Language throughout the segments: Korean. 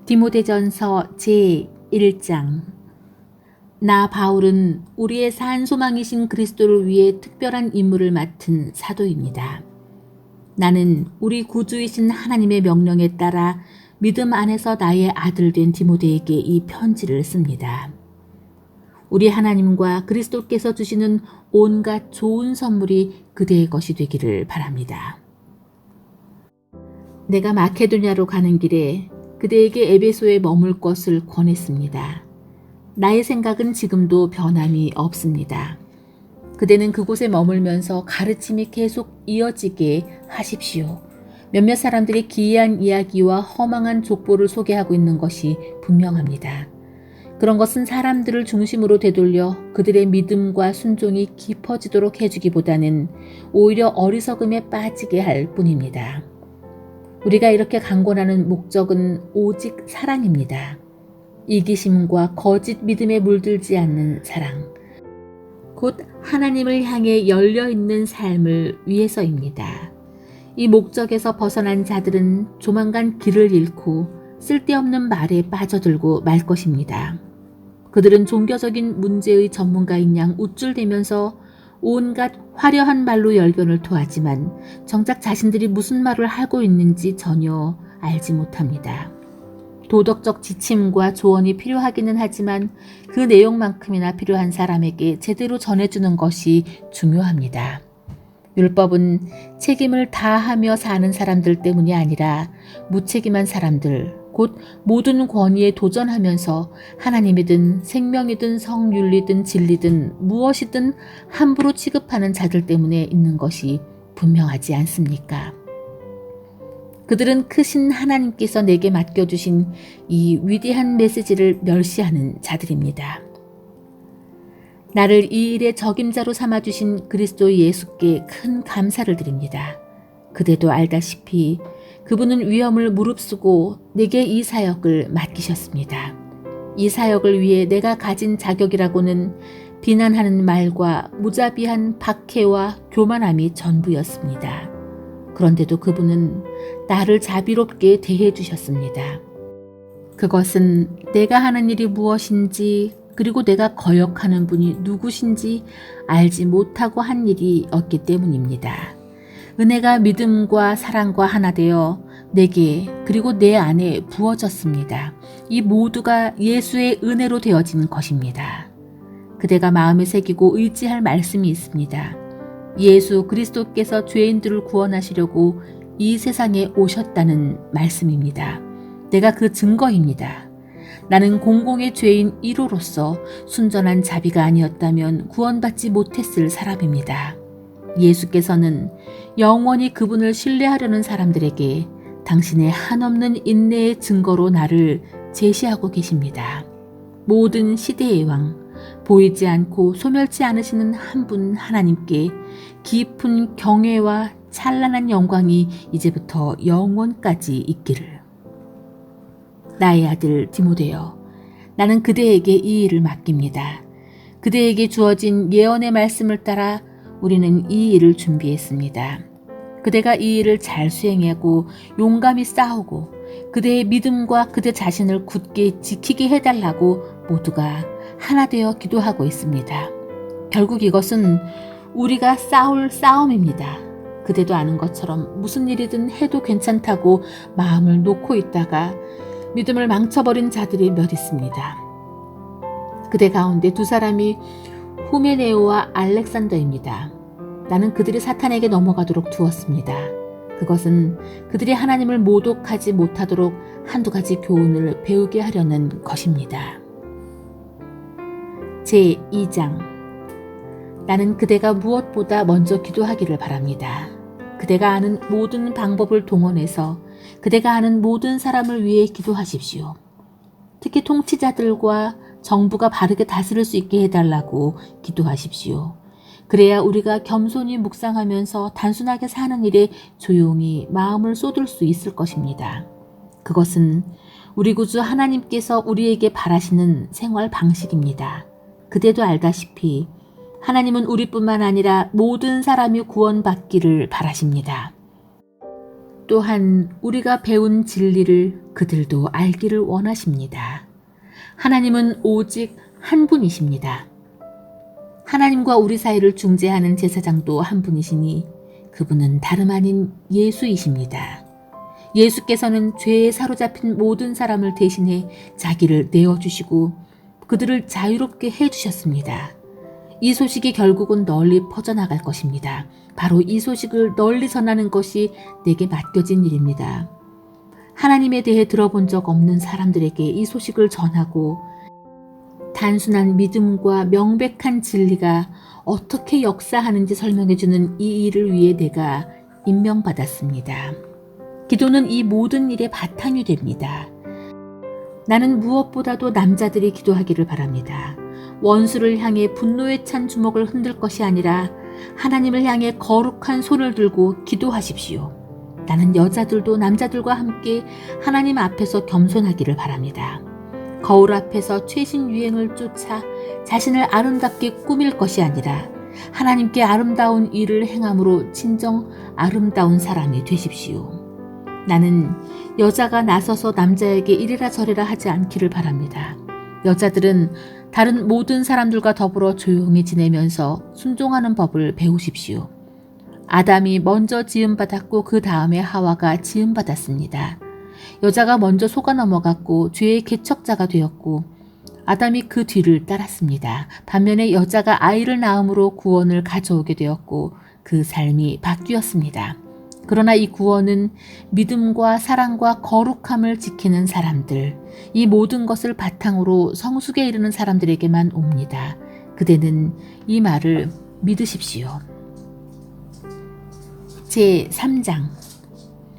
디모데전서 제1장. 나 바울은 우리의 산 소망이신 그리스도를 위해 특별한 임무를 맡은 사도입니다. 나는 우리 구주이신 하나님의 명령에 따라 믿음 안에서 나의 아들 된 디모데에게 이 편지를 씁니다. 우리 하나님과 그리스도께서 주시는 온갖 좋은 선물이 그대의 것이 되기를 바랍니다. 내가 마케도냐로 가는 길에 그대에게 에베소에 머물 것을 권했습니다. 나의 생각은 지금도 변함이 없습니다. 그대는 그곳에 머물면서 가르침이 계속 이어지게 하십시오. 몇몇 사람들이 기이한 이야기와 허망한 족보를 소개하고 있는 것이 분명합니다. 그런 것은 사람들을 중심으로 되돌려 그들의 믿음과 순종이 깊어지도록 해주기보다는 오히려 어리석음에 빠지게 할 뿐입니다. 우리가 이렇게 강권하는 목적은 오직 사랑입니다. 이기심과 거짓 믿음에 물들지 않는 사랑, 곧 하나님을 향해 열려있는 삶을 위해서입니다. 이 목적에서 벗어난 자들은 조만간 길을 잃고 쓸데없는 말에 빠져들고 말 것입니다. 그들은 종교적인 문제의 전문가인 양 우쭐대면서 온갖 화려한 말로 열변을 토하지만 정작 자신들이 무슨 말을 하고 있는지 전혀 알지 못합니다. 도덕적 지침과 조언이 필요하기는 하지만 그 내용만큼이나 필요한 사람에게 제대로 전해주는 것이 중요합니다. 율법은 책임을 다하며 사는 사람들 때문이 아니라 무책임한 사람들, 곧 모든 권위에 도전하면서 하나님이든 생명이든 성윤리든 진리든 무엇이든 함부로 취급하는 자들 때문에 있는 것이 분명하지 않습니까? 그들은 크신 하나님께서 내게 맡겨주신 이 위대한 메시지를 멸시하는 자들입니다. 나를 이 일의 적임자로 삼아주신 그리스도 예수께 큰 감사를 드립니다. 그대도 알다시피 그분은 위험을 무릅쓰고 내게 이 사역을 맡기셨습니다. 이 사역을 위해 내가 가진 자격이라고는 비난하는 말과 무자비한 박해와 교만함이 전부였습니다. 그런데도 그분은 나를 자비롭게 대해 주셨습니다. 그것은 내가 하는 일이 무엇인지 그리고 내가 거역하는 분이 누구신지 알지 못하고 한 일이었기 때문입니다. 은혜가 믿음과 사랑과 하나 되어 내게 그리고 내 안에 부어졌습니다. 이 모두가 예수의 은혜로 되어진 것입니다. 그대가 마음에 새기고 의지할 말씀이 있습니다. 예수 그리스도께서 죄인들을 구원하시려고 이 세상에 오셨다는 말씀입니다. 내가 그 증거입니다. 나는 공공의 죄인 1호로서 순전한 자비가 아니었다면 구원받지 못했을 사람입니다. 예수께서는 영원히 그분을 신뢰하려는 사람들에게 당신의 한없는 인내의 증거로 나를 제시하고 계십니다. 모든 시대의 왕, 보이지 않고 소멸치 않으시는 한 분 하나님께 깊은 경외와 찬란한 영광이 이제부터 영원까지 있기를. 나의 아들 디모데여, 나는 그대에게 이 일을 맡깁니다. 그대에게 주어진 예언의 말씀을 따라 우리는 이 일을 준비했습니다. 그대가 이 일을 잘 수행하고 용감히 싸우고 그대의 믿음과 그대 자신을 굳게 지키게 해달라고 모두가 하나 되어 기도하고 있습니다. 결국 이것은 우리가 싸울 싸움입니다. 그대도 아는 것처럼 무슨 일이든 해도 괜찮다고 마음을 놓고 있다가 믿음을 망쳐버린 자들이 몇 있습니다. 그대 가운데 두 사람이 후메네오와 알렉산더입니다. 나는 그들이 사탄에게 넘어가도록 두었습니다. 그것은 그들이 하나님을 모독하지 못하도록 한두 가지 교훈을 배우게 하려는 것입니다. 제2장. 나는 그대가 무엇보다 먼저 기도하기를 바랍니다. 그대가 아는 모든 방법을 동원해서 그대가 아는 모든 사람을 위해 기도하십시오. 특히 통치자들과 정부가 바르게 다스릴 수 있게 해달라고 기도하십시오. 그래야 우리가 겸손히 묵상하면서 단순하게 사는 일에 조용히 마음을 쏟을 수 있을 것입니다. 그것은 우리 구주 하나님께서 우리에게 바라시는 생활 방식입니다. 그대도 알다시피 하나님은 우리뿐만 아니라 모든 사람이 구원받기를 바라십니다. 또한 우리가 배운 진리를 그들도 알기를 원하십니다. 하나님은 오직 한 분이십니다. 하나님과 우리 사이를 중재하는 제사장도 한 분이시니 그분은 다름 아닌 예수이십니다. 예수께서는 죄에 사로잡힌 모든 사람을 대신해 자기를 내어주시고 그들을 자유롭게 해주셨습니다. 이 소식이 결국은 널리 퍼져나갈 것입니다. 바로 이 소식을 널리 전하는 것이 내게 맡겨진 일입니다. 하나님에 대해 들어본 적 없는 사람들에게 이 소식을 전하고 단순한 믿음과 명백한 진리가 어떻게 역사하는지 설명해주는 이 일을 위해 내가 임명받았습니다. 기도는 이 모든 일의 바탕이 됩니다. 나는 무엇보다도 남자들이 기도하기를 바랍니다. 원수를 향해 분노에 찬 주먹을 흔들 것이 아니라 하나님을 향해 거룩한 손을 들고 기도하십시오. 나는 여자들도 남자들과 함께 하나님 앞에서 겸손하기를 바랍니다. 거울 앞에서 최신 유행을 쫓아 자신을 아름답게 꾸밀 것이 아니라 하나님께 아름다운 일을 행함으로 진정 아름다운 사람이 되십시오. 나는 여자가 나서서 남자에게 이래라 저래라 하지 않기를 바랍니다. 여자들은 다른 모든 사람들과 더불어 조용히 지내면서 순종하는 법을 배우십시오. 아담이 먼저 지음받았고 그 다음에 하와가 지음받았습니다. 여자가 먼저 속아 넘어갔고 죄의 개척자가 되었고 아담이 그 뒤를 따랐습니다. 반면에 여자가 아이를 낳음으로 구원을 가져오게 되었고 그 삶이 바뀌었습니다. 그러나 이 구원은 믿음과 사랑과 거룩함을 지키는 사람들, 이 모든 것을 바탕으로 성숙에 이르는 사람들에게만 옵니다. 그대는 이 말을 믿으십시오. 제3장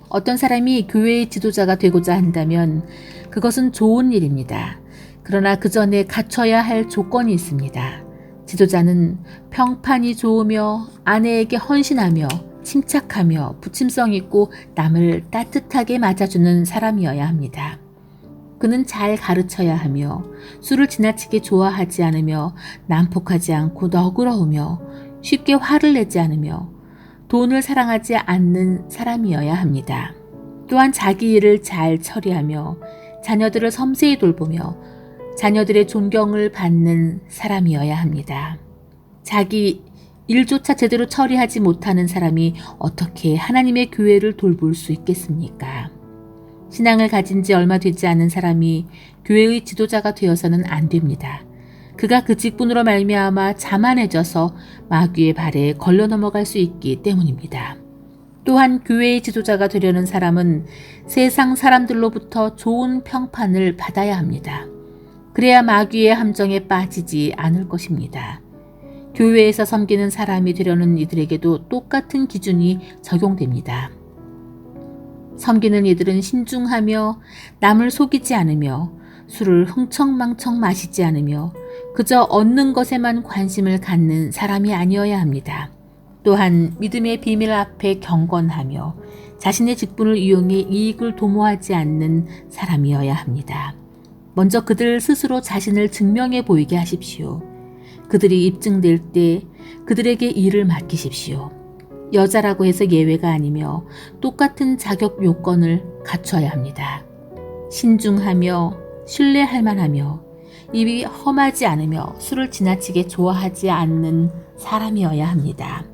어떤 사람이 교회의 지도자가 되고자 한다면 그것은 좋은 일입니다. 그러나 그 전에 갖춰야 할 조건이 있습니다. 지도자는 평판이 좋으며 아내에게 헌신하며 침착하며 부침성 있고 남을 따뜻하게 맞아주는 사람이어야 합니다. 그는 잘 가르쳐야 하며 술을 지나치게 좋아하지 않으며 난폭하지 않고 너그러우며 쉽게 화를 내지 않으며 돈을 사랑하지 않는 사람이어야 합니다. 또한 자기 일을 잘 처리하며 자녀들을 섬세히 돌보며 자녀들의 존경을 받는 사람이어야 합니다. 자기 일조차 제대로 처리하지 못하는 사람이 어떻게 하나님의 교회를 돌볼 수 있겠습니까? 신앙을 가진 지 얼마 되지 않은 사람이 교회의 지도자가 되어서는 안 됩니다. 그가 그 직분으로 말미암아 자만해져서 마귀의 발에 걸려 넘어갈 수 있기 때문입니다. 또한 교회의 지도자가 되려는 사람은 세상 사람들로부터 좋은 평판을 받아야 합니다. 그래야 마귀의 함정에 빠지지 않을 것입니다. 교회에서 섬기는 사람이 되려는 이들에게도 똑같은 기준이 적용됩니다. 섬기는 이들은 신중하며 남을 속이지 않으며 술을 흥청망청 마시지 않으며 그저 얻는 것에만 관심을 갖는 사람이 아니어야 합니다. 또한 믿음의 비밀 앞에 경건하며 자신의 직분을 이용해 이익을 도모하지 않는 사람이어야 합니다. 먼저 그들 스스로 자신을 증명해 보이게 하십시오. 그들이 입증될 때 그들에게 일을 맡기십시오. 여자라고 해서 예외가 아니며 똑같은 자격 요건을 갖춰야 합니다. 신중하며 신뢰할 만하며 입이 험하지 않으며 술을 지나치게 좋아하지 않는 사람이어야 합니다.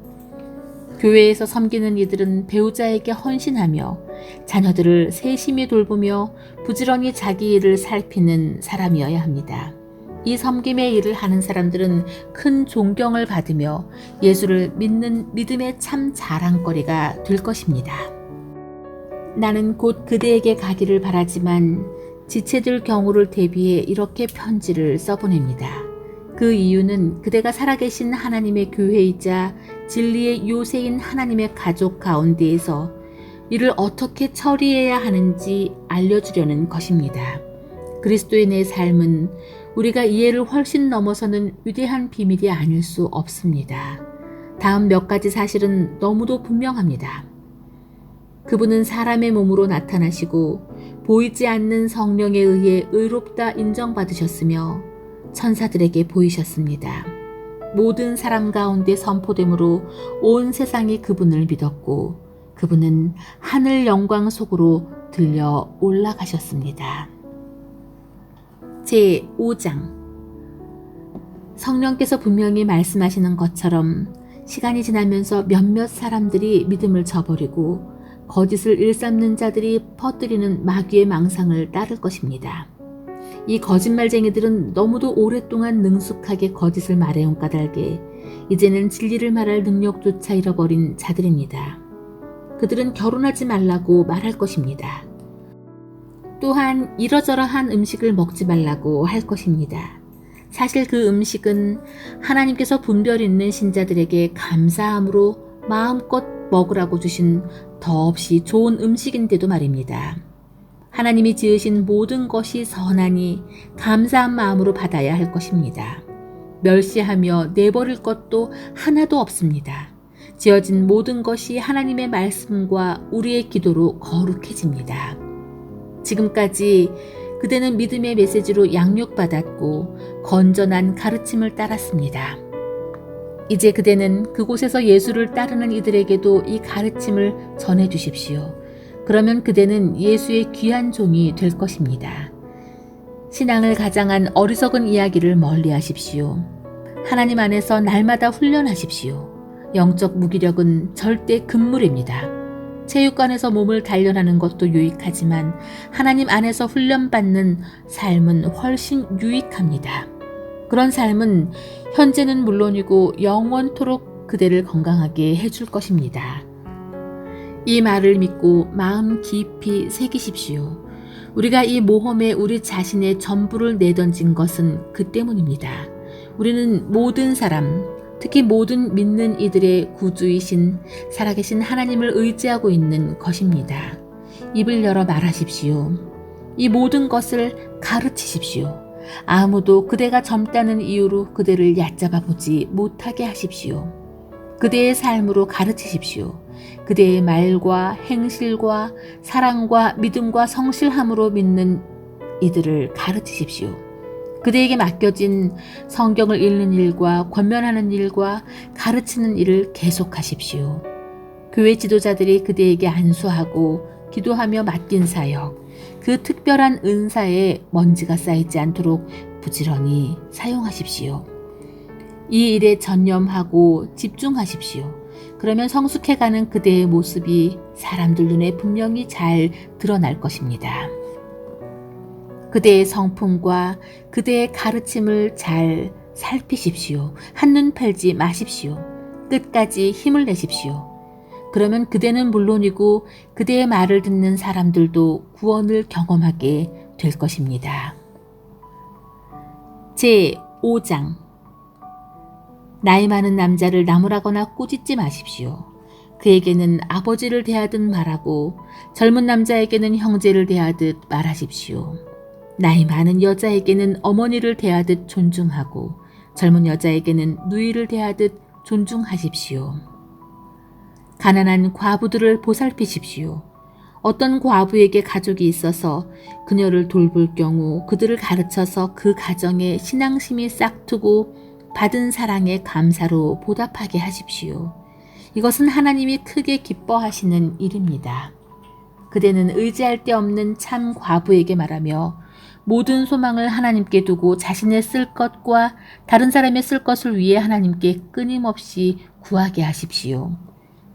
교회에서 섬기는 이들은 배우자에게 헌신하며 자녀들을 세심히 돌보며 부지런히 자기 일을 살피는 사람이어야 합니다. 이 섬김의 일을 하는 사람들은 큰 존경을 받으며 예수를 믿는 믿음의 참 자랑거리가 될 것입니다. 나는 곧 그대에게 가기를 바라지만 지체될 경우를 대비해 이렇게 편지를 써보냅니다. 그 이유는 그대가 살아계신 하나님의 교회이자 진리의 요새인 하나님의 가족 가운데에서 이를 어떻게 처리해야 하는지 알려주려는 것입니다. 그리스도인의 삶은 우리가 이해를 훨씬 넘어서는 위대한 비밀이 아닐 수 없습니다. 다음 몇 가지 사실은 너무도 분명합니다. 그분은 사람의 몸으로 나타나시고 보이지 않는 성령에 의해 의롭다 인정받으셨으며 천사들에게 보이셨습니다. 모든 사람 가운데 선포됨으로 온 세상이 그분을 믿었고 그분은 하늘 영광 속으로 들려 올라가셨습니다. 제5장 성령께서 분명히 말씀하시는 것처럼 시간이 지나면서 몇몇 사람들이 믿음을 저버리고 거짓을 일삼는 자들이 퍼뜨리는 마귀의 망상을 따를 것입니다. 이 거짓말쟁이들은 너무도 오랫동안 능숙하게 거짓을 말해온 까닭에 이제는 진리를 말할 능력조차 잃어버린 자들입니다. 그들은 결혼하지 말라고 말할 것입니다. 또한 이러저러한 음식을 먹지 말라고 할 것입니다. 사실 그 음식은 하나님께서 분별 있는 신자들에게 감사함으로 마음껏 먹으라고 주신 더없이 좋은 음식인데도 말입니다. 하나님이 지으신 모든 것이 선하니 감사한 마음으로 받아야 할 것입니다. 멸시하며 내버릴 것도 하나도 없습니다. 지어진 모든 것이 하나님의 말씀과 우리의 기도로 거룩해집니다. 지금까지 그대는 믿음의 메시지로 양육받았고 건전한 가르침을 따랐습니다. 이제 그대는 그곳에서 예수를 따르는 이들에게도 이 가르침을 전해주십시오. 그러면 그대는 예수의 귀한 종이 될 것입니다. 신앙을 가장한 어리석은 이야기를 멀리하십시오. 하나님 안에서 날마다 훈련하십시오. 영적 무기력은 절대 금물입니다. 체육관에서 몸을 단련하는 것도 유익하지만 하나님 안에서 훈련받는 삶은 훨씬 유익합니다. 그런 삶은 현재는 물론이고 영원토록 그대를 건강하게 해줄 것입니다. 이 말을 믿고 마음 깊이 새기십시오. 우리가 이 모험에 우리 자신의 전부를 내던진 것은 그 때문입니다. 우리는 모든 사람, 특히 모든 믿는 이들의 구주이신 살아계신 하나님을 의지하고 있는 것입니다. 입을 열어 말하십시오. 이 모든 것을 가르치십시오. 아무도 그대가 젊다는 이유로 그대를 얕잡아 보지 못하게 하십시오. 그대의 삶으로 가르치십시오. 그대의 말과 행실과 사랑과 믿음과 성실함으로 믿는 이들을 가르치십시오. 그대에게 맡겨진 성경을 읽는 일과 권면하는 일과 가르치는 일을 계속하십시오. 교회 지도자들이 그대에게 안수하고 기도하며 맡긴 사역, 그 특별한 은사에 먼지가 쌓이지 않도록 부지런히 사용하십시오. 이 일에 전념하고 집중하십시오. 그러면 성숙해가는 그대의 모습이 사람들 눈에 분명히 잘 드러날 것입니다. 그대의 성품과 그대의 가르침을 잘 살피십시오. 한눈 팔지 마십시오. 끝까지 힘을 내십시오. 그러면 그대는 물론이고 그대의 말을 듣는 사람들도 구원을 경험하게 될 것입니다. 제5장 나이 많은 남자를 나무라거나 꾸짖지 마십시오. 그에게는 아버지를 대하듯 말하고 젊은 남자에게는 형제를 대하듯 말하십시오. 나이 많은 여자에게는 어머니를 대하듯 존중하고 젊은 여자에게는 누이를 대하듯 존중하십시오. 가난한 과부들을 보살피십시오. 어떤 과부에게 가족이 있어서 그녀를 돌볼 경우 그들을 가르쳐서 그 가정에 신앙심이 싹트고 받은 사랑에 감사로 보답하게 하십시오. 이것은 하나님이 크게 기뻐하시는 일입니다. 그대는 의지할 데 없는 참 과부에게 말하며 모든 소망을 하나님께 두고 자신의 쓸 것과 다른 사람의 쓸 것을 위해 하나님께 끊임없이 구하게 하십시오.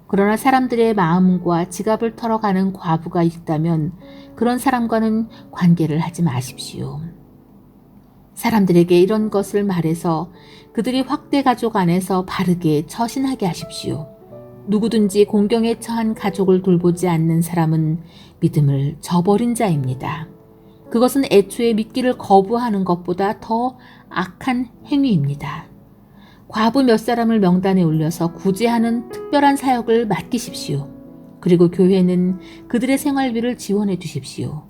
그러나 사람들의 마음과 지갑을 털어가는 과부가 있다면 그런 사람과는 관계를 하지 마십시오. 사람들에게 이런 것을 말해서 그들이 확대 가족 안에서 바르게 처신하게 하십시오. 누구든지 공경에 처한 가족을 돌보지 않는 사람은 믿음을 저버린 자입니다. 그것은 애초에 믿기를 거부하는 것보다 더 악한 행위입니다. 과부 몇 사람을 명단에 올려서 구제하는 특별한 사역을 맡기십시오. 그리고 교회는 그들의 생활비를 지원해 주십시오.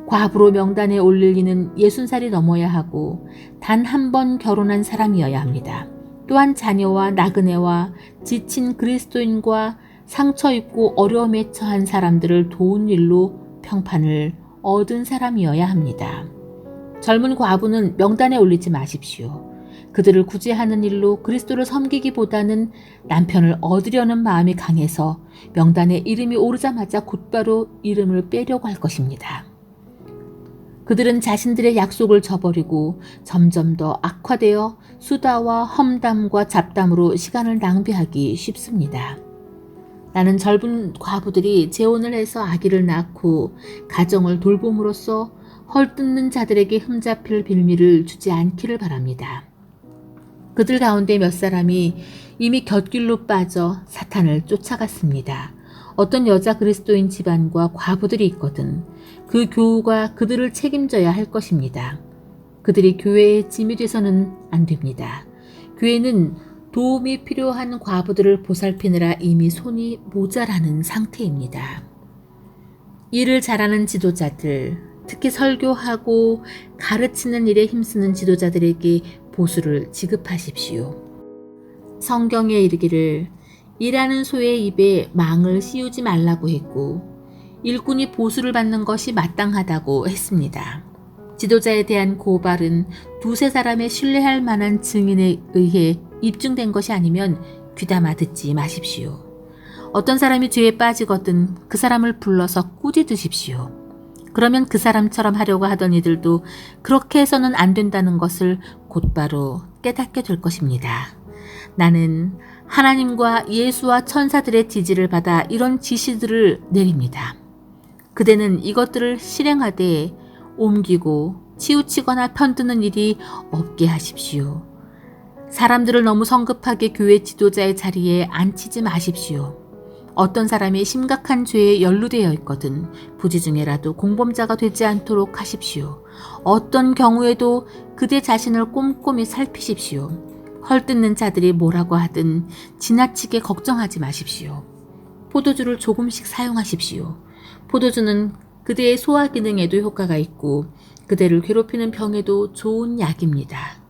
과부로 명단에 올릴 이는 60살이 넘어야 하고 단 한 번 결혼한 사람이어야 합니다. 또한 자녀와 나그네와 지친 그리스도인과 상처 입고 어려움에 처한 사람들을 도운 일로 평판을 얻은 사람이어야 합니다. 젊은 과부는 명단에 올리지 마십시오. 그들을 구제하는 일로 그리스도를 섬기기보다는 남편을 얻으려는 마음이 강해서 명단에 이름이 오르자마자 곧바로 이름을 빼려고 할 것입니다. 그들은 자신들의 약속을 저버리고 점점 더 악화되어 수다와 험담과 잡담으로 시간을 낭비하기 쉽습니다. 나는 젊은 과부들이 재혼을 해서 아기를 낳고 가정을 돌봄으로써 헐뜯는 자들에게 흠잡힐 빌미를 주지 않기를 바랍니다. 그들 가운데 몇 사람이 이미 곁길로 빠져 사탄을 쫓아갔습니다. 어떤 여자 그리스도인 집안과 과부들이 있거든 그 교우가 그들을 책임져야 할 것입니다. 그들이 교회의 짐이 돼서는 안 됩니다. 교회는 도움이 필요한 과부들을 보살피느라 이미 손이 모자라는 상태입니다. 일을 잘하는 지도자들, 특히 설교하고 가르치는 일에 힘쓰는 지도자들에게 보수를 지급하십시오. 성경에 이르기를 일하는 소의 입에 망을 씌우지 말라고 했고 일꾼이 보수를 받는 것이 마땅하다고 했습니다. 지도자에 대한 고발은 두세 사람의 신뢰할 만한 증인에 의해 입증된 것이 아니면 귀담아 듣지 마십시오. 어떤 사람이 죄에 빠지거든 그 사람을 불러서 꾸짖으십시오. 그러면 그 사람처럼 하려고 하던 이들도 그렇게 해서는 안 된다는 것을 곧바로 깨닫게 될 것입니다. 나는 하나님과 예수와 천사들의 지지를 받아 이런 지시들을 내립니다. 그대는 이것들을 실행하되 옮기고 치우치거나 편드는 일이 없게 하십시오. 사람들을 너무 성급하게 교회 지도자의 자리에 앉히지 마십시오. 어떤 사람이 심각한 죄에 연루되어 있거든 부지 중에라도 공범자가 되지 않도록 하십시오. 어떤 경우에도 그대 자신을 꼼꼼히 살피십시오. 헐뜯는 자들이 뭐라고 하든 지나치게 걱정하지 마십시오. 포도주를 조금씩 사용하십시오. 포도주는 그대의 소화 기능에도 효과가 있고 그대를 괴롭히는 병에도 좋은 약입니다.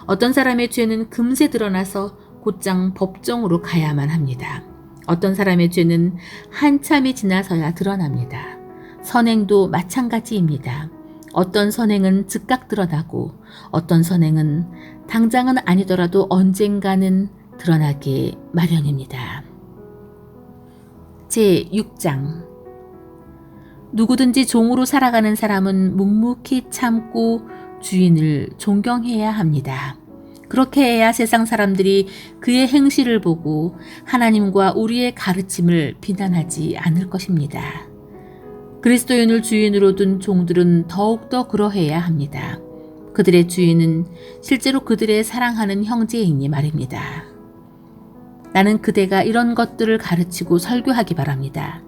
어떤 사람의 죄는 금세 드러나서 곧장 법정으로 가야만 합니다. 어떤 사람의 죄는 한참이 지나서야 드러납니다. 선행도 마찬가지입니다. 어떤 선행은 즉각 드러나고 어떤 선행은 당장은 아니더라도 언젠가는 드러나기 마련입니다. 제6장 누구든지 종으로 살아가는 사람은 묵묵히 참고 주인을 존경해야 합니다. 그렇게 해야 세상 사람들이 그의 행실을 보고 하나님과 우리의 가르침을 비난하지 않을 것입니다. 그리스도인을 주인으로 둔 종들은 더욱더 그러해야 합니다. 그들의 주인은 실제로 그들의 사랑하는 형제이니 말입니다. 나는 그대가 이런 것들을 가르치고 설교하기 바랍니다.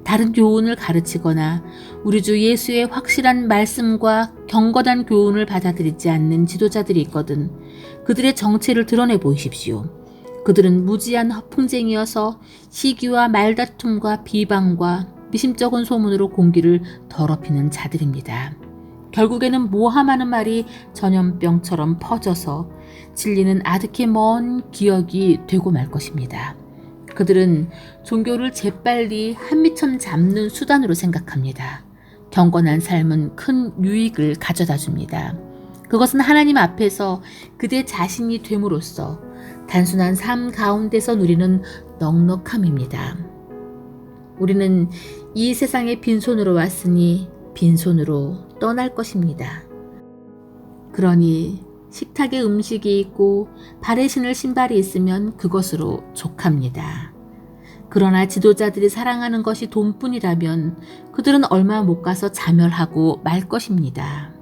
다른 교훈을 가르치거나 우리 주 예수의 확실한 말씀과 경건한 교훈을 받아들이지 않는 지도자들이 있거든 그들의 정체를 드러내 보이십시오. 그들은 무지한 허풍쟁이여서 시기와 말다툼과 비방과 미심쩍은 소문으로 공기를 더럽히는 자들입니다. 결국에는 모함하는 말이 전염병처럼 퍼져서 진리는 아득히 먼 기억이 되고 말 것입니다. 그들은 종교를 재빨리 한미처럼 잡는 수단으로 생각합니다. 경건한 삶은 큰 유익을 가져다 줍니다. 그것은 하나님 앞에서 그대 자신이 됨으로써 단순한 삶 가운데서 누리는 넉넉함입니다. 우리는 이 세상에 빈손으로 왔으니 빈손으로 떠날 것입니다. 그러니 식탁에 음식이 있고 발에 신을 신발이 있으면 그것으로 족합니다. 그러나 지도자들이 사랑하는 것이 돈뿐이라면 그들은 얼마 못 가서 자멸하고 말 것입니다.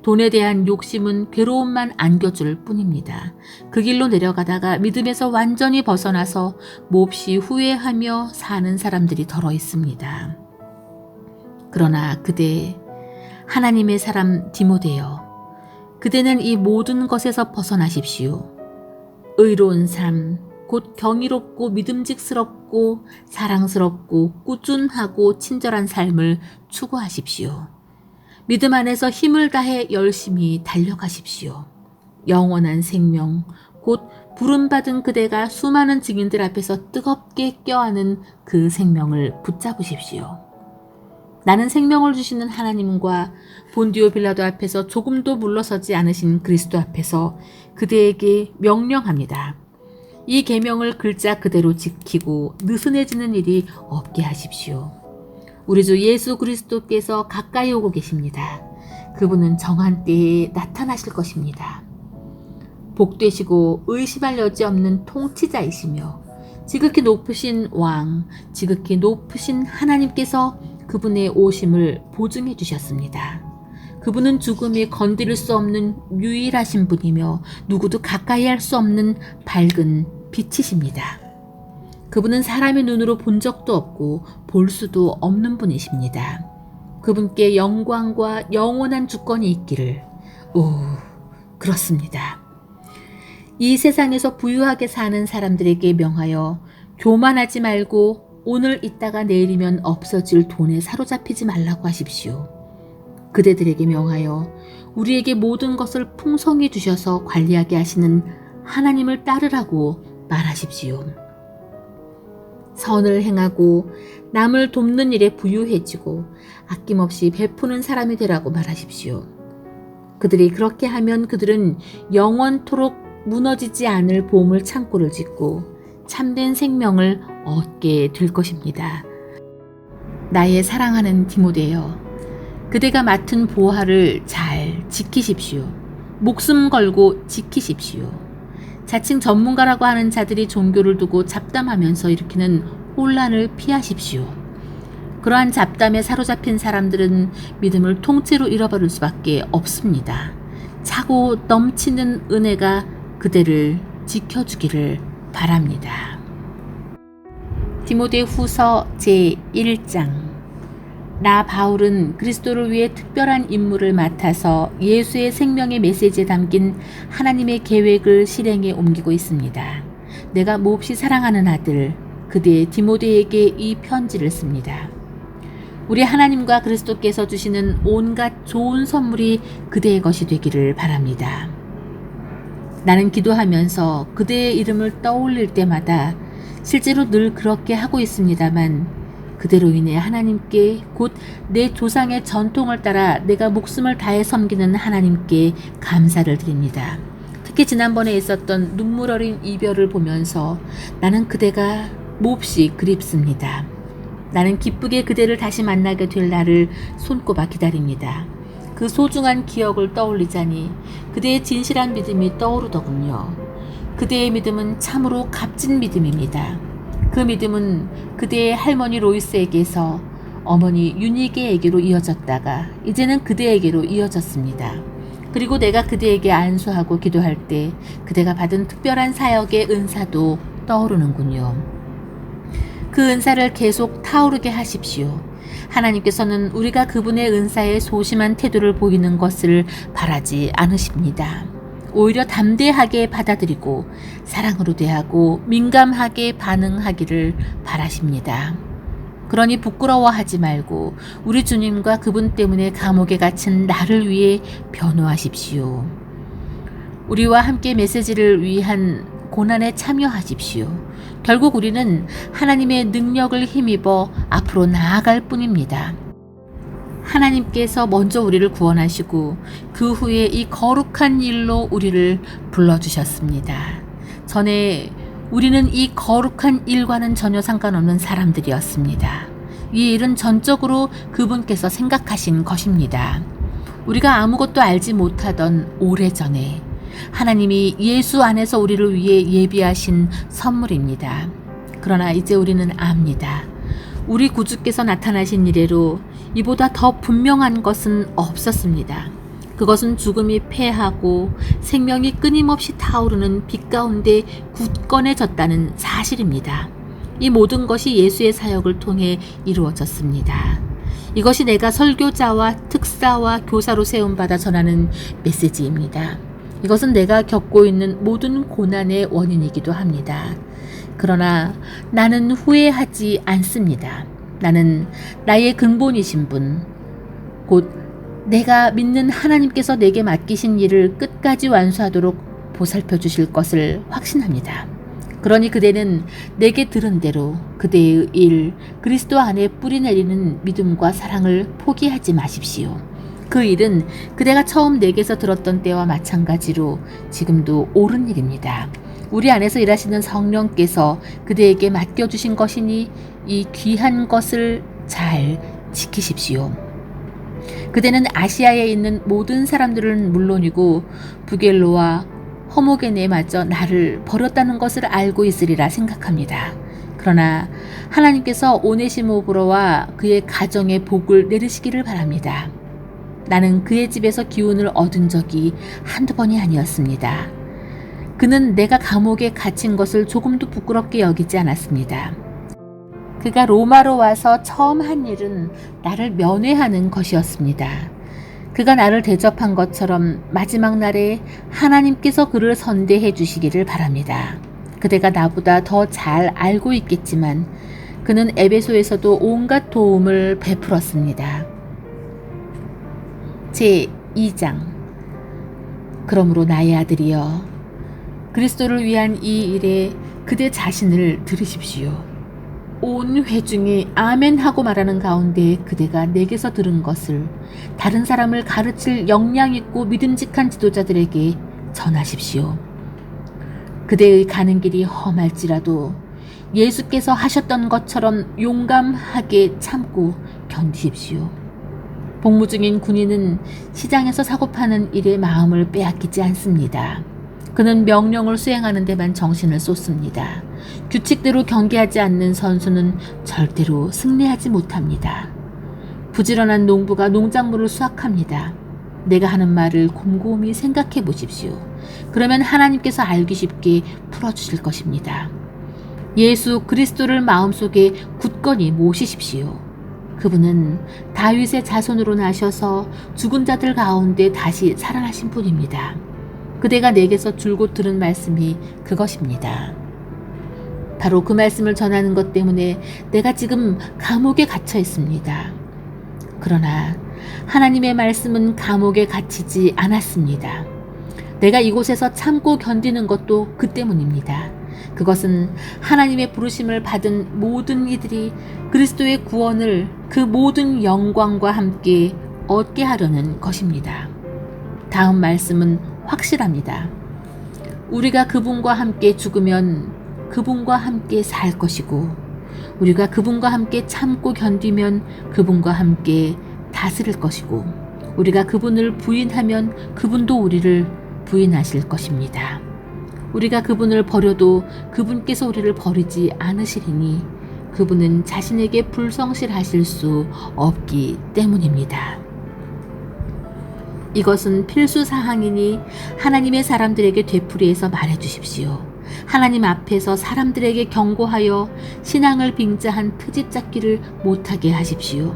돈에 대한 욕심은 괴로움만 안겨줄 뿐입니다. 그 길로 내려가다가 믿음에서 완전히 벗어나서 몹시 후회하며 사는 사람들이 더러 있습니다. 그러나 그대, 하나님의 사람 디모데여, 그대는 이 모든 것에서 벗어나십시오. 의로운 삶, 곧 경이롭고 믿음직스럽고 사랑스럽고 꾸준하고 친절한 삶을 추구하십시오. 믿음 안에서 힘을 다해 열심히 달려가십시오. 영원한 생명, 곧 부름받은 그대가 수많은 증인들 앞에서 뜨겁게 껴안은 그 생명을 붙잡으십시오. 나는 생명을 주시는 하나님과 본디오 빌라도 앞에서 조금도 물러서지 않으신 그리스도 앞에서 그대에게 명령합니다. 이 계명을 글자 그대로 지키고 느슨해지는 일이 없게 하십시오. 우리 주 예수 그리스도께서 가까이 오고 계십니다. 그분은 정한 때에 나타나실 것입니다. 복되시고 의심할 여지 없는 통치자이시며 지극히 높으신 왕, 지극히 높으신 하나님께서 그분의 오심을 보증해 주셨습니다. 그분은 죽음이 건드릴 수 없는 유일하신 분이며 누구도 가까이 할 수 없는 밝은 빛이십니다. 그분은 사람의 눈으로 본 적도 없고 볼 수도 없는 분이십니다. 그분께 영광과 영원한 주권이 있기를. 그렇습니다. 이 세상에서 부유하게 사는 사람들에게 명하여 교만하지 말고 오늘 있다가 내일이면 없어질 돈에 사로잡히지 말라고 하십시오. 그대들에게 명하여 우리에게 모든 것을 풍성히 주셔서 관리하게 하시는 하나님을 따르라고 말하십시오. 선을 행하고 남을 돕는 일에 부유해지고 아낌없이 베푸는 사람이 되라고 말하십시오. 그들이 그렇게 하면 그들은 영원토록 무너지지 않을 보물 창고를 짓고 참된 생명을 얻게 될 것입니다. 나의 사랑하는 디모데여, 그대가 맡은 보화를 잘 지키십시오. 목숨 걸고 지키십시오. 자칭 전문가라고 하는 자들이 종교를 두고 잡담하면서 일으키는 혼란을 피하십시오. 그러한 잡담에 사로잡힌 사람들은 믿음을 통째로 잃어버릴 수밖에 없습니다. 차고 넘치는 은혜가 그대를 지켜주기를 바랍니다. 디모데 후서 제1장. 나 바울은 그리스도를 위해 특별한 임무를 맡아서 예수의 생명의 메시지에 담긴 하나님의 계획을 실행에 옮기고 있습니다. 내가 몹시 사랑하는 아들 그대 디모데에게 이 편지를 씁니다. 우리 하나님과 그리스도께서 주시는 온갖 좋은 선물이 그대의 것이 되기를 바랍니다. 나는 기도하면서 그대의 이름을 떠올릴 때마다 실제로 늘 그렇게 하고 있습니다만 그대로 인해 하나님께 곧 내 조상의 전통을 따라 내가 목숨을 다해 섬기는 하나님께 감사를 드립니다. 특히 지난번에 있었던 눈물 어린 이별을 보면서 나는 그대가 몹시 그립습니다. 나는 기쁘게 그대를 다시 만나게 될 날을 손꼽아 기다립니다. 그 소중한 기억을 떠올리자니 그대의 진실한 믿음이 떠오르더군요. 그대의 믿음은 참으로 값진 믿음입니다. 그 믿음은 그대의 할머니 로이스에게서 어머니 유니게에게로 이어졌다가 이제는 그대에게로 이어졌습니다. 그리고 내가 그대에게 안수하고 기도할 때 그대가 받은 특별한 사역의 은사도 떠오르는군요. 그 은사를 계속 타오르게 하십시오. 하나님께서는 우리가 그분의 은사에 소심한 태도를 보이는 것을 바라지 않으십니다. 오히려 담대하게 받아들이고 사랑으로 대하고 민감하게 반응하기를 바라십니다. 그러니 부끄러워하지 말고 우리 주님과 그분 때문에 감옥에 갇힌 나를 위해 변호하십시오. 우리와 함께 메시지를 위한 고난에 참여하십시오. 결국 우리는 하나님의 능력을 힘입어 앞으로 나아갈 뿐입니다. 하나님께서 먼저 우리를 구원하시고 그 후에 이 거룩한 일로 우리를 불러주셨습니다. 전에 우리는 이 거룩한 일과는 전혀 상관없는 사람들이었습니다. 이 일은 전적으로 그분께서 생각하신 것입니다. 우리가 아무것도 알지 못하던 오래전에 하나님이 예수 안에서 우리를 위해 예비하신 선물입니다. 그러나 이제 우리는 압니다. 우리 구주께서 나타나신 이래로 이보다 더 분명한 것은 없었습니다. 그것은 죽음이 패하고 생명이 끊임없이 타오르는 빛 가운데 굳건해졌다는 사실입니다. 이 모든 것이 예수의 사역을 통해 이루어졌습니다. 이것이 내가 설교자와 특사와 교사로 세움받아 전하는 메시지입니다. 이것은 내가 겪고 있는 모든 고난의 원인이기도 합니다. 그러나 나는 후회하지 않습니다. 나는 나의 근본이신 분, 곧 내가 믿는 하나님께서 내게 맡기신 일을 끝까지 완수하도록 보살펴 주실 것을 확신합니다. 그러니 그대는 내게 들은 대로 그대의 일, 그리스도 안에 뿌리내리는 믿음과 사랑을 포기하지 마십시오. 그 일은 그대가 처음 내게서 들었던 때와 마찬가지로 지금도 옳은 일입니다. 우리 안에서 일하시는 성령께서 그대에게 맡겨주신 것이니 이 귀한 것을 잘 지키십시오. 그대는 아시아에 있는 모든 사람들은 물론이고 부겔로와 허모게네마저 나를 버렸다는 것을 알고 있으리라 생각합니다. 그러나 하나님께서 오네시모브로와 그의 가정에 복을 내리시기를 바랍니다. 나는 그의 집에서 기운을 얻은 적이 한두 번이 아니었습니다. 그는 내가 감옥에 갇힌 것을 조금도 부끄럽게 여기지 않았습니다. 그가 로마로 와서 처음 한 일은 나를 면회하는 것이었습니다. 그가 나를 대접한 것처럼 마지막 날에 하나님께서 그를 선대해 주시기를 바랍니다. 그대가 나보다 더 잘 알고 있겠지만 그는 에베소에서도 온갖 도움을 베풀었습니다. 제2장. 그러므로 나의 아들이여, 그리스도를 위한 이 일에 그대 자신을 들으십시오. 온 회중이 아멘 하고 말하는 가운데 그대가 내게서 들은 것을 다른 사람을 가르칠 역량 있고 믿음직한 지도자들에게 전하십시오. 그대의 가는 길이 험할지라도 예수께서 하셨던 것처럼 용감하게 참고 견디십시오. 복무 중인 군인은 시장에서 사고 파는 일에 마음을 빼앗기지 않습니다. 그는 명령을 수행하는 데만 정신을 쏟습니다. 규칙대로 경기하지 않는 선수는 절대로 승리하지 못합니다. 부지런한 농부가 농작물을 수확합니다. 내가 하는 말을 곰곰이 생각해 보십시오. 그러면 하나님께서 알기 쉽게 풀어주실 것입니다. 예수 그리스도를 마음속에 굳건히 모시십시오. 그분은 다윗의 자손으로 나셔서 죽은 자들 가운데 다시 살아나신 분입니다. 그대가 내게서 줄곧 들은 말씀이 그것입니다. 바로 그 말씀을 전하는 것 때문에 내가 지금 감옥에 갇혀 있습니다. 그러나 하나님의 말씀은 감옥에 갇히지 않았습니다. 내가 이곳에서 참고 견디는 것도 그 때문입니다. 그것은 하나님의 부르심을 받은 모든 이들이 그리스도의 구원을 그 모든 영광과 함께 얻게 하려는 것입니다. 다음 말씀은 확실합니다. 우리가 그분과 함께 죽으면 그분과 함께 살 것이고 우리가 그분과 함께 참고 견디면 그분과 함께 다스릴 것이고 우리가 그분을 부인하면 그분도 우리를 부인하실 것입니다. 우리가 그분을 버려도 그분께서 우리를 버리지 않으시리니 그분은 자신에게 불성실하실 수 없기 때문입니다. 이것은 필수사항이니 하나님의 사람들에게 되풀이해서 말해주십시오. 하나님 앞에서 사람들에게 경고하여 신앙을 빙자한 트집 잡기를 못하게 하십시오.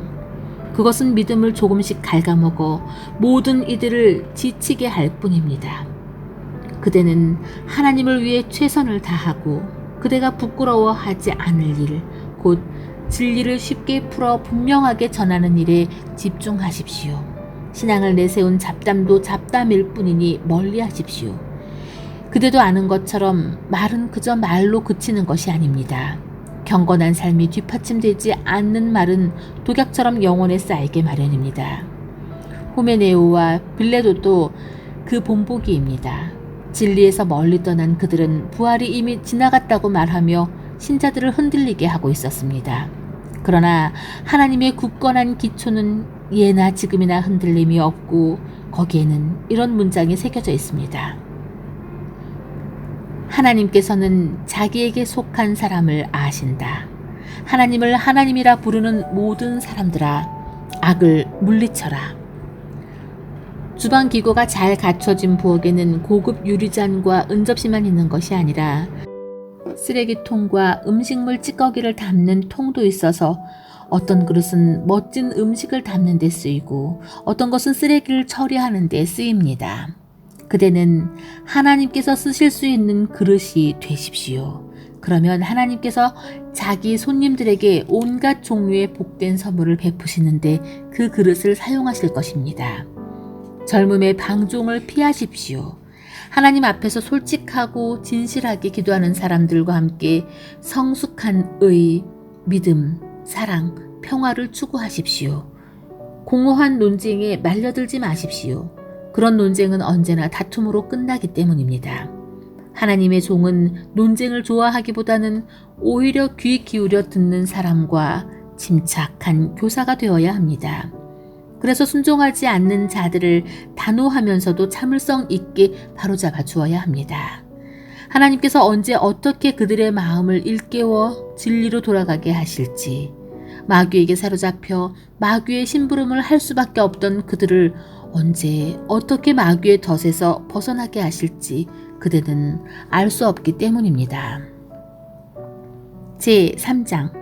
그것은 믿음을 조금씩 갉아먹어 모든 이들을 지치게 할 뿐입니다. 그대는 하나님을 위해 최선을 다하고 그대가 부끄러워하지 않을 일, 곧 진리를 쉽게 풀어 분명하게 전하는 일에 집중하십시오. 신앙을 내세운 잡담도 잡담일 뿐이니 멀리하십시오. 그대도 아는 것처럼 말은 그저 말로 그치는 것이 아닙니다. 경건한 삶이 뒷받침되지 않는 말은 독약처럼 영혼에 쌓이게 마련입니다. 호메네오와 빌레도도 그 본보기입니다. 진리에서 멀리 떠난 그들은 부활이 이미 지나갔다고 말하며 신자들을 흔들리게 하고 있었습니다. 그러나 하나님의 굳건한 기초는 예나 지금이나 흔들림이 없고 거기에는 이런 문장이 새겨져 있습니다. 하나님께서는 자기에게 속한 사람을 아신다. 하나님을 하나님이라 부르는 모든 사람들아, 악을 물리쳐라. 주방기구가 잘 갖춰진 부엌에는 고급 유리잔과 은접시만 있는 것이 아니라 쓰레기통과 음식물 찌꺼기를 담는 통도 있어서 어떤 그릇은 멋진 음식을 담는 데 쓰이고 어떤 것은 쓰레기를 처리하는 데 쓰입니다. 그대는 하나님께서 쓰실 수 있는 그릇이 되십시오. 그러면 하나님께서 자기 손님들에게 온갖 종류의 복된 선물을 베푸시는데 그 그릇을 사용하실 것입니다. 젊음의 방종을 피하십시오. 하나님 앞에서 솔직하고 진실하게 기도하는 사람들과 함께 성숙한 의, 믿음, 사랑, 평화를 추구하십시오. 공허한 논쟁에 말려들지 마십시오. 그런 논쟁은 언제나 다툼으로 끝나기 때문입니다. 하나님의 종은 논쟁을 좋아하기보다는 오히려 귀 기울여 듣는 사람과 침착한 교사가 되어야 합니다. 그래서 순종하지 않는 자들을 단호하면서도 참을성 있게 바로잡아 주어야 합니다. 하나님께서 언제 어떻게 그들의 마음을 일깨워 진리로 돌아가게 하실지, 마귀에게 사로잡혀 마귀의 심부름을 할 수밖에 없던 그들을 언제 어떻게 마귀의 덫에서 벗어나게 하실지 그대는 알 수 없기 때문입니다. 제3장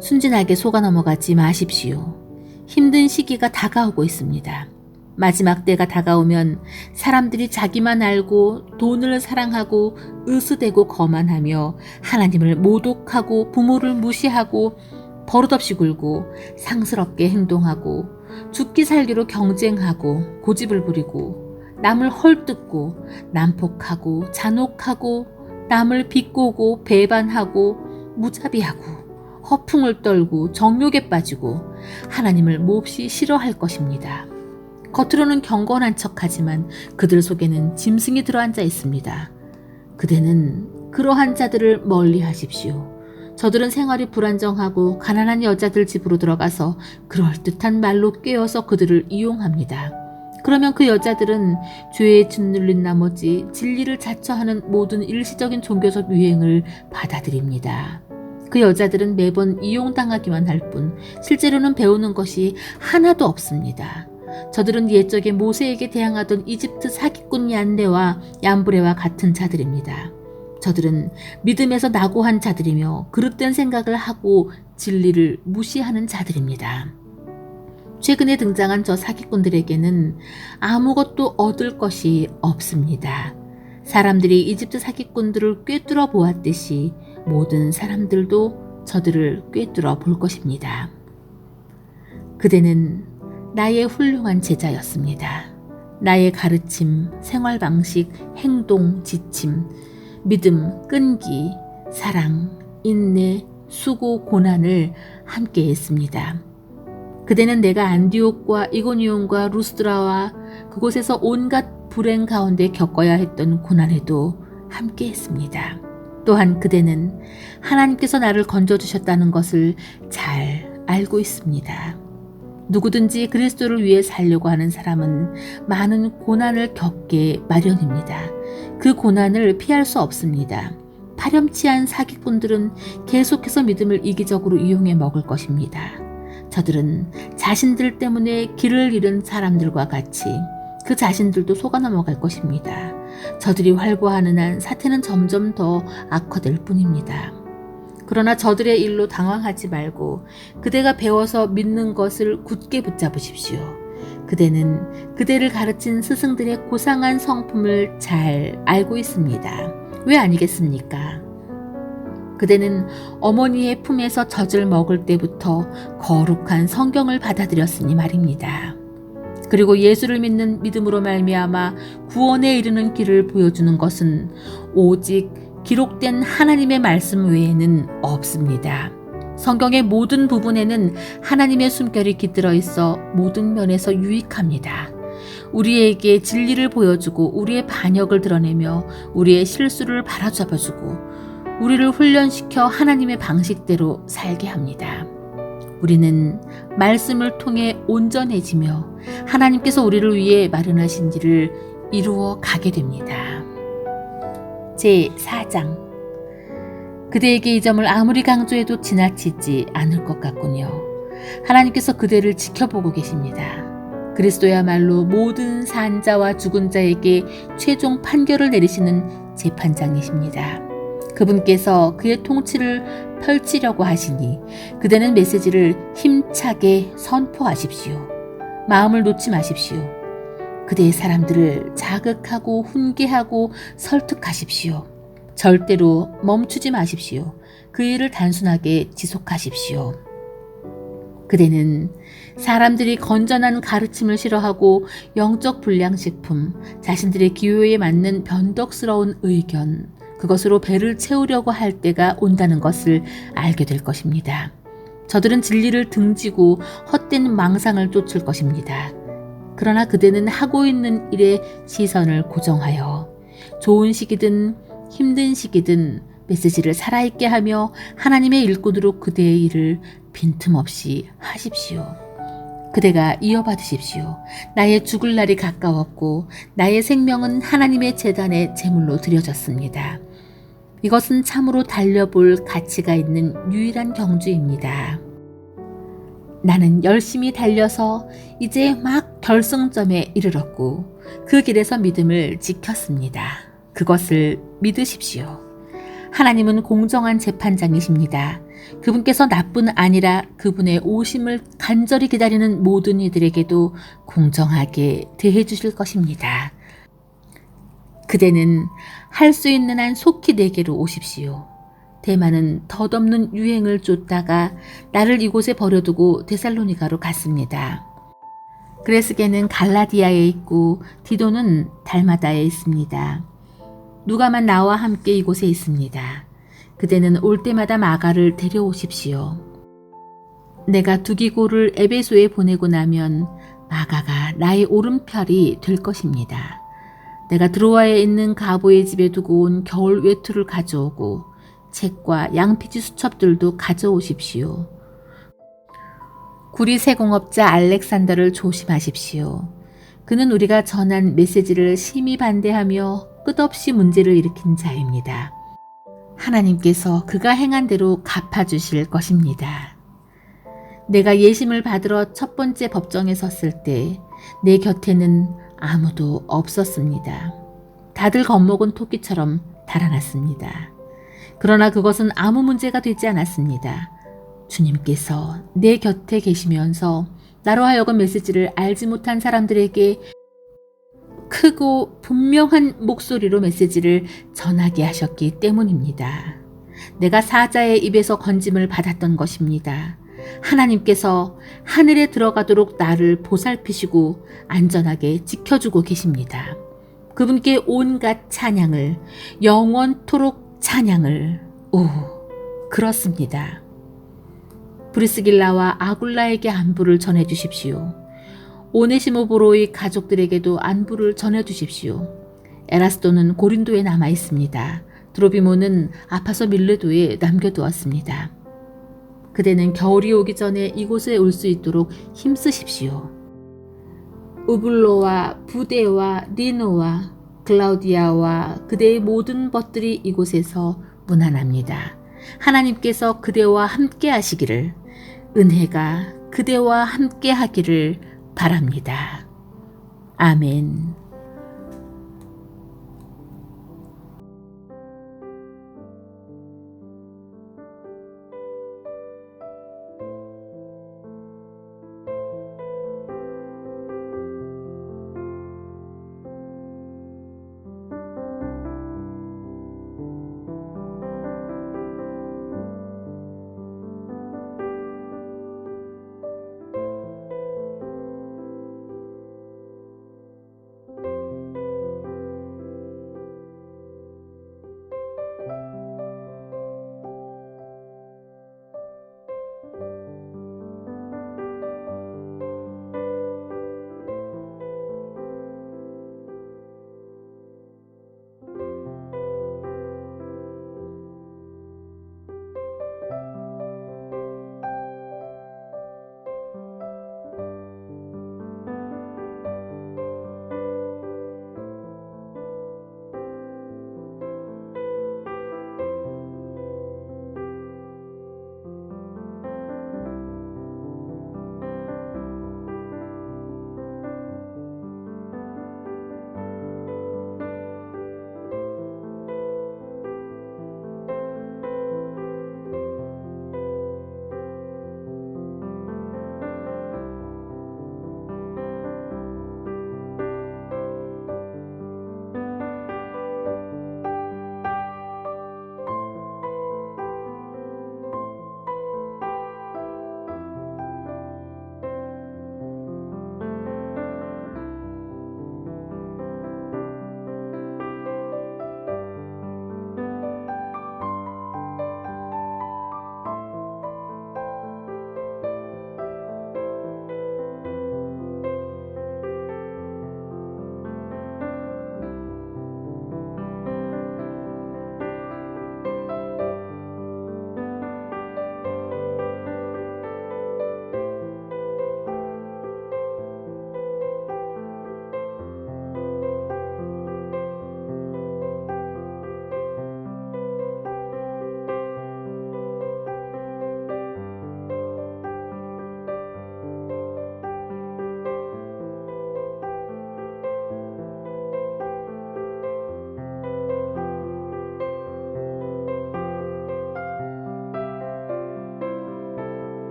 순진하게 속아 넘어가지 마십시오. 힘든 시기가 다가오고 있습니다. 마지막 때가 다가오면 사람들이 자기만 알고 돈을 사랑하고 으스대고 거만하며 하나님을 모독하고 부모를 무시하고 버릇없이 굴고 상스럽게 행동하고 죽기 살기로 경쟁하고 고집을 부리고 남을 헐뜯고 난폭하고 잔혹하고 남을 비꼬고 배반하고 무자비하고 허풍을 떨고 정욕에 빠지고 하나님을 몹시 싫어할 것입니다. 겉으로는 경건한 척하지만 그들 속에는 짐승이 들어앉아 있습니다. 그대는 그러한 자들을 멀리 하십시오. 저들은 생활이 불안정하고 가난한 여자들 집으로 들어가서 그럴듯한 말로 꿰어서 그들을 이용합니다. 그러면 그 여자들은 죄에 짓눌린 나머지 진리를 자처하는 모든 일시적인 종교적 유행을 받아들입니다. 그 여자들은 매번 이용당하기만 할 뿐 실제로는 배우는 것이 하나도 없습니다. 저들은 옛적에 모세에게 대항하던 이집트 사기꾼 얀네와 얀브레와 같은 자들입니다. 저들은 믿음에서 낙오한 자들이며 그릇된 생각을 하고 진리를 무시하는 자들입니다. 최근에 등장한 저 사기꾼들에게는 아무것도 얻을 것이 없습니다. 사람들이 이집트 사기꾼들을 꿰뚫어 보았듯이 모든 사람들도 저들을 꿰뚫어 볼 것입니다. 그대는 나의 훌륭한 제자였습니다. 나의 가르침, 생활 방식, 행동, 지침, 믿음, 끈기, 사랑, 인내, 수고, 고난을 함께 했습니다. 그대는 내가 안디옥과 이고니온과 루스드라와 그곳에서 온갖 불행 가운데 겪어야 했던 고난에도 함께 했습니다. 또한 그대는 하나님께서 나를 건져주셨다는 것을 잘 알고 있습니다. 누구든지 그리스도를 위해 살려고 하는 사람은 많은 고난을 겪게 마련입니다. 그 고난을 피할 수 없습니다. 파렴치한 사기꾼들은 계속해서 믿음을 이기적으로 이용해 먹을 것입니다. 저들은 자신들 때문에 길을 잃은 사람들과 같이 그 자신들도 속아 넘어갈 것입니다. 저들이 활보하는 한 사태는 점점 더 악화될 뿐입니다. 그러나 저들의 일로 당황하지 말고 그대가 배워서 믿는 것을 굳게 붙잡으십시오. 그대는 그대를 가르친 스승들의 고상한 성품을 잘 알고 있습니다. 왜 아니겠습니까? 그대는 어머니의 품에서 젖을 먹을 때부터 거룩한 성경을 받아들였으니 말입니다. 그리고 예수를 믿는 믿음으로 말미암아 구원에 이르는 길을 보여주는 것은 오직 기록된 하나님의 말씀 외에는 없습니다. 성경의 모든 부분에는 하나님의 숨결이 깃들어 있어 모든 면에서 유익합니다. 우리에게 진리를 보여주고 우리의 반역을 드러내며 우리의 실수를 바로잡아주고 우리를 훈련시켜 하나님의 방식대로 살게 합니다. 우리는 말씀을 통해 온전해지며 하나님께서 우리를 위해 마련하신 일을 이루어 가게 됩니다. 제4장 그대에게 이 점을 아무리 강조해도 지나치지 않을 것 같군요. 하나님께서 그대를 지켜보고 계십니다. 그리스도야말로 모든 산자와 죽은 자에게 최종 판결을 내리시는 재판장이십니다. 그분께서 그의 통치를 펼치려고 하시니 그대는 메시지를 힘차게 선포하십시오. 마음을 놓지 마십시오. 그대의 사람들을 자극하고 훈계하고 설득하십시오. 절대로 멈추지 마십시오. 그 일을 단순하게 지속하십시오. 그대는 사람들이 건전한 가르침을 싫어하고 영적 불량식품, 자신들의 기호에 맞는 변덕스러운 의견, 그것으로 배를 채우려고 할 때가 온다는 것을 알게 될 것입니다. 저들은 진리를 등지고 헛된 망상을 쫓을 것입니다. 그러나 그대는 하고 있는 일에 시선을 고정하여 좋은 시기든 힘든 시기든 메시지를 살아있게 하며 하나님의 일꾼으로 그대의 일을 빈틈없이 하십시오. 그대가 이어받으십시오. 나의 죽을 날이 가까웠고 나의 생명은 하나님의 제단에 제물로 드려졌습니다. 이것은 참으로 달려볼 가치가 있는 유일한 경주입니다. 나는 열심히 달려서 이제 막 결승점에 이르렀고 그 길에서 믿음을 지켰습니다. 그것을 믿으십시오. 하나님은 공정한 재판장이십니다. 그분께서 나뿐 아니라 그분의 오심을 간절히 기다리는 모든 이들에게도 공정하게 대해 주실 것입니다. 그대는 할 수 있는 한 속히 내게로 오십시오. 대만은 덧없는 유행을 쫓다가 나를 이곳에 버려두고 데살로니가로 갔습니다. 그레스게는 갈라디아에 있고 디도는 달마다에 있습니다. 누가만 나와 함께 이곳에 있습니다. 그대는 올 때마다 마가를 데려오십시오. 내가 두기고를 에베소에 보내고 나면 마가가 나의 오른팔이 될 것입니다. 내가 드로아에 있는 가보의 집에 두고 온 겨울 외투를 가져오고 책과 양피지 수첩들도 가져오십시오. 구리 세공업자 알렉산더를 조심하십시오. 그는 우리가 전한 메시지를 심히 반대하며 끝없이 문제를 일으킨 자입니다. 하나님께서 그가 행한 대로 갚아주실 것입니다. 내가 예심을 받으러 첫 번째 법정에 섰을 때 내 곁에는 아무도 없었습니다. 다들 겁먹은 토끼처럼 달아났습니다. 그러나 그것은 아무 문제가 되지 않았습니다. 주님께서 내 곁에 계시면서 나로 하여금 메시지를 알지 못한 사람들에게 크고 분명한 목소리로 메시지를 전하게 하셨기 때문입니다. 내가 사자의 입에서 건짐을 받았던 것입니다. 하나님께서 하늘에 들어가도록 나를 보살피시고 안전하게 지켜주고 계십니다. 그분께 온갖 찬양을, 영원토록 찬양을, 그렇습니다. 브리스길라와 아굴라에게 안부를 전해주십시오. 오네시모보로의 가족들에게도 안부를 전해주십시오. 에라스도는 고린도에 남아 있습니다. 드로비모는 아파서 밀레도에 남겨두었습니다. 그대는 겨울이 오기 전에 이곳에 올 수 있도록 힘쓰십시오. 우블로와 부데와 리노와 클라우디아와 그대의 모든 벗들이 이곳에서 문안합니다. 하나님께서 그대와 함께 하시기를, 은혜가 그대와 함께 하기를 바랍니다. 아멘.